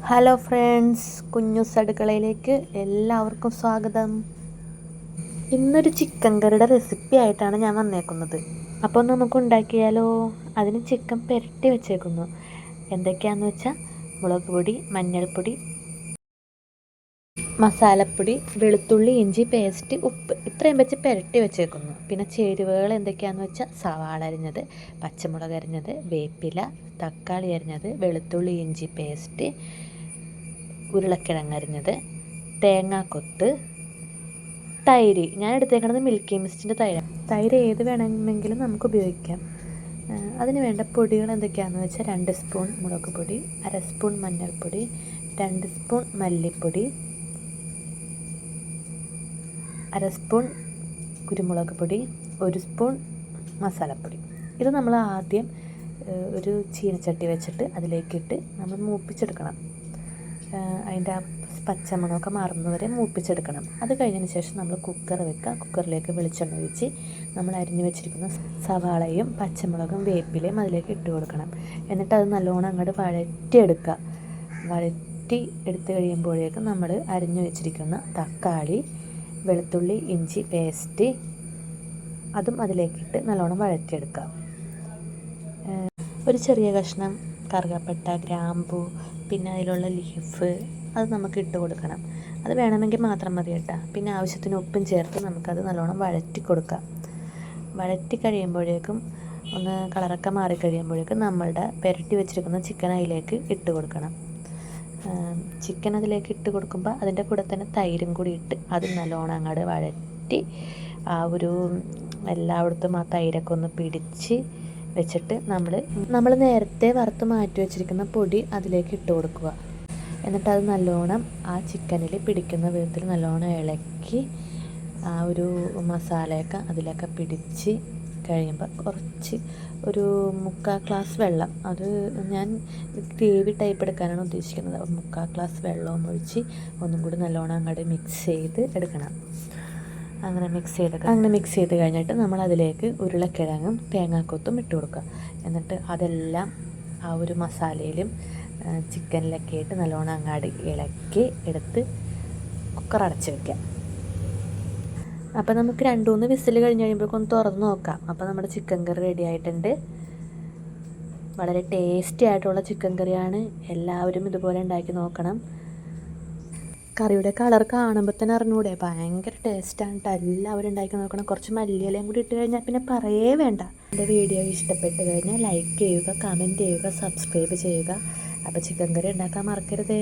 Hello friends, കുഞ്ഞൂസ് അടുക്കളയിലേക്ക് എല്ലാവർക്കും സ്വാഗതം. ഇന്നൊരു ചിക്കൻ കറിയുടെ റെസിപ്പി ആയിട്ടാണ് ഞാൻ വന്നേക്കുന്നത്. അപ്പോൾ നമുക്ക് ഉണ്ടാക്കിയാലോ? അതിന് ചിക്കൻ പുരട്ടി വെച്ചേക്കുന്നു. എന്തൊക്കെയാണെന്ന് വെച്ചാൽ മുളക് പൊടി, മഞ്ഞൾപ്പൊടി, മസാലപ്പൊടി, വെളുത്തുള്ളി, ഇഞ്ചി പേസ്റ്റ്, ഉപ്പ്, ഇത്രയും വെച്ച് പുരട്ടി വെച്ചേക്കുന്നു. പിന്നെ ചേരുവകൾ എന്തൊക്കെയാണെന്ന് വെച്ചാൽ സവാള അരിഞ്ഞത്, പച്ചമുളക് അരിഞ്ഞത്, വേപ്പില, തക്കാളി അരിഞ്ഞത്, വെളുത്തുള്ളി ഇഞ്ചി പേസ്റ്റ്, ഉരുളക്കിഴങ്ങ് അരിഞ്ഞത്, തേങ്ങാക്കൊത്ത്, തൈര്. ഞാൻ എടുത്തേക്കുന്നത് മിൽക്കി മിസ്റ്റിൻ്റെ തൈര് ഏത് വേണമെങ്കിലും നമുക്ക് ഉപയോഗിക്കാം. അതിന് വേണ്ട പൊടികൾ എന്തൊക്കെയാണെന്ന് വെച്ചാൽ 2 സ്പൂൺ മുളക് പൊടി, 1/2 സ്പൂൺ മഞ്ഞൾപ്പൊടി, 2 സ്പൂൺ മല്ലിപ്പൊടി, 1/2 സ്പൂൺ കുരുമുളക് പൊടി, 1 സ്പൂൺ മസാലപ്പൊടി. ഇത് നമ്മൾ ആദ്യം ഒരു ചീനച്ചട്ടി വെച്ചിട്ട് അതിലേക്കിട്ട് നമ്മൾ മൂപ്പിച്ചെടുക്കണം. അതിൻ്റെ ആ പച്ചമണമൊക്കെ മാറുന്നവരെ മൂപ്പിച്ചെടുക്കണം. അത് കഴിഞ്ഞതിന് ശേഷം നമ്മൾ കുക്കർ വെക്കുക. കുക്കറിലേക്ക് വെളിച്ചെണ്ണ ഒഴിച്ച് നമ്മൾ അരിഞ്ഞു വെച്ചിരിക്കുന്ന സവാളയും പച്ചമുളകും വേപ്പിലയും അതിലേക്ക് ഇട്ട് കൊടുക്കണം. എന്നിട്ട് അത് നല്ലോണം അങ്ങോട്ട് വഴറ്റിയെടുക്കുക. വഴറ്റി എടുത്ത് കഴിയുമ്പോഴേക്കും നമ്മൾ അരിഞ്ഞു വെച്ചിരിക്കുന്ന തക്കാളി, വെളുത്തുള്ളി ഇഞ്ചി പേസ്റ്റ് അതും അതിലേക്കിട്ട് നല്ലോണം വഴറ്റിയെടുക്കുക. ഒരു ചെറിയ കഷ്ണം കറുകപ്പട്ട, ഗ്രാമ്പൂ, പിന്നെ അതിലുള്ള ലീഫ് അത് നമുക്ക് ഇട്ട് കൊടുക്കണം. അത് വേണമെങ്കിൽ മാത്രം മതി കേട്ടോ. പിന്നെ ആവശ്യത്തിന് ഉപ്പും ചേർത്ത് നമുക്കത് നല്ലോണം വഴറ്റി കൊടുക്കാം. വഴറ്റി കഴിയുമ്പോഴേക്കും ഒന്ന് കളറൊക്കെ മാറിക്കഴിയുമ്പോഴേക്കും നമ്മളുടെ പുരട്ടി വെച്ചിരിക്കുന്ന ചിക്കൻ അതിലേക്ക് ഇട്ട് കൊടുക്കണം. ചിക്കൻ അതിലേക്ക് ഇട്ട് കൊടുക്കുമ്പോൾ അതിൻ്റെ കൂടെ തന്നെ തൈരും കൂടി ഇട്ട് അത് നല്ലോണം അങ്ങോട്ട് വഴറ്റി ആ ഒരു എല്ലായിടത്തും ആ തൈരൊക്കെ ഒന്ന് പിടിച്ച് വെച്ചിട്ട് നമ്മൾ നേരത്തെ വറുത്ത് മാറ്റി വെച്ചിരിക്കുന്ന പൊടി അതിലേക്ക് ഇട്ട് കൊടുക്കുക. എന്നിട്ട് അത് നല്ലോണം ആ ചിക്കനിൽ പിടിക്കുന്ന വിധത്തിൽ നല്ലോണം ഇളക്കി ആ ഒരു മസാലയൊക്കെ അതിലൊക്കെ പിടിച്ച് കഴിയുമ്പോൾ കുറച്ച് ഒരു 3/4 ഗ്ലാസ് വെള്ളം, അത് ഞാൻ ഗ്രേവി ടൈപ്പ് എടുക്കാനാണ് ഉദ്ദേശിക്കുന്നത്. 3/4 ഗ്ലാസ് വെള്ളവും ഒഴിച്ച് ഒന്നും കൂടി നല്ലോണം അങ്ങോട്ട് മിക്സ് ചെയ്ത് എടുക്കണം. അങ്ങനെ മിക്സ് ചെയ്ത് കഴിഞ്ഞിട്ട് നമ്മൾ അതിലേക്ക് ഉരുളക്കിഴങ്ങും തേങ്ങാക്കൊത്തും ഇട്ട് കൊടുക്കുക. എന്നിട്ട് അതെല്ലാം ആ ഒരു മസാലയിലും ചിക്കനിലൊക്കെ ഇട്ട് നല്ലോണം അങ്ങാടി ഇളക്കി എടുത്ത് കുക്കർ അടച്ച് വയ്ക്കാം. അപ്പോൾ നമുക്ക് 2-3 വിസിൽ കഴിഞ്ഞ് കഴിയുമ്പോഴേക്കും ഒന്ന് തുറന്ന് നോക്കാം. അപ്പോൾ നമ്മുടെ ചിക്കൻ കറി റെഡി ആയിട്ടുണ്ട്. വളരെ ടേസ്റ്റി ആയിട്ടുള്ള ചിക്കൻ കറിയാണ്. എല്ലാവരും ഇതുപോലെ ഉണ്ടാക്കി നോക്കണം. കറിയുടെ കളർ കാണുമ്പോൾ തന്നെ അറിഞ്ഞൂടെ, ഭയങ്കര ടേസ്റ്റാണ് കേട്ടോ. എല്ലാവരും ഉണ്ടാക്കി നോക്കണം. കുറച്ച് മല്ലിയിലയും കൂടി ഇട്ട് കഴിഞ്ഞാൽ പിന്നെ പറയേ വേണ്ട. എൻ്റെ വീഡിയോ ഇഷ്ടപ്പെട്ട് കഴിഞ്ഞാൽ ലൈക്ക് ചെയ്യുക, കമൻറ്റ് ചെയ്യുക, സബ്സ്ക്രൈബ് ചെയ്യുക. അപ്പോൾ ചിക്കൻ കറി ഉണ്ടാക്കാൻ മറക്കരുതേ.